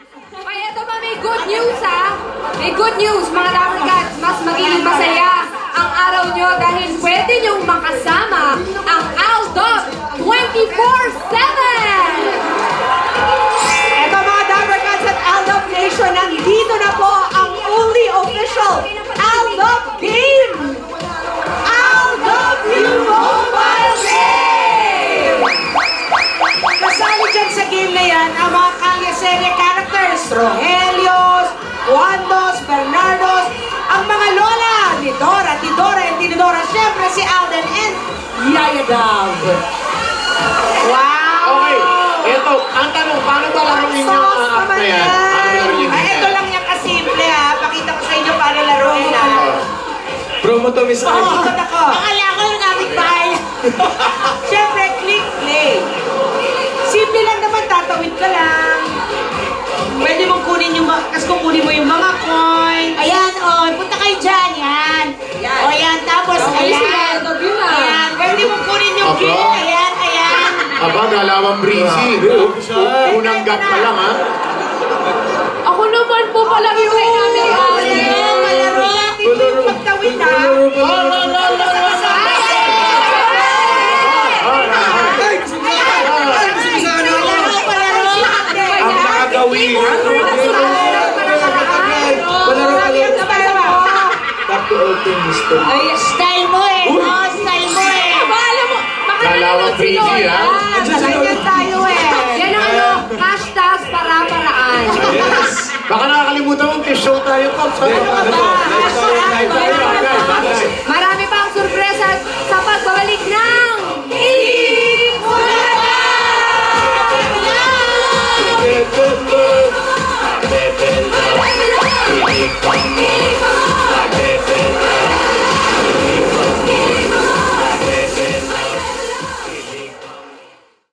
Ay, eto pa, may good news ha. May good news, mga Dapper Cats. Mas magiging masaya ang araw nyo dahil pwede nyong makasama ang Aldab 24/7! Eto mga Dapper Cats at Aldab Nation, nandito na po ang only official Aldab game! Aldab You Mobile Game! Kasali dyan sa game na yan ang mga kalye-serye characters, Rogelio's, Juandos, Bernardos, ang mga lola ni Dora, Tidora, and Tinidora, syempre si Alden and Yaya Dab. Wow! Okay, eto, ang tanong, paano ba laruin yung app na yan? Paano laruin Ay, ito yan? lang yung kasimple ha. Pakita ko sa inyo paano laruin ha. Promo to, Miss Oo, Ivy. ako. Akala ko yung gamit bahay. Siyempre, click play. Simple lang naman, tatawid ka lang. Pwede mong kunin yung, kasi kukunin mo yung mga coin. Ayan, oh, punta kayo dyan, yan. Yan. O, yan, tapos, Okay, sila, ayan. Aldab yun ah. Ayan, Pwede mong kunin yung Aba. gift. ayan, ayan. Aba, galawang breezy. Unang gap pa lang, ha? Ako naman po pala yung kay namin. Malaro natin yung pagtawid ha. Ang nakagawin. Ay, style mo eh. Oh, style mo eh. Aba, alam mo, baka Dalawang nanonood si breezy, Lola. ha? Ganyan tayo eh. Yan ang ano, hashtag para-paraan. Baka nakakalimutan mo, show tayo, Pops. Marami pang sorpresa sa pagbabalik ng Ikulata!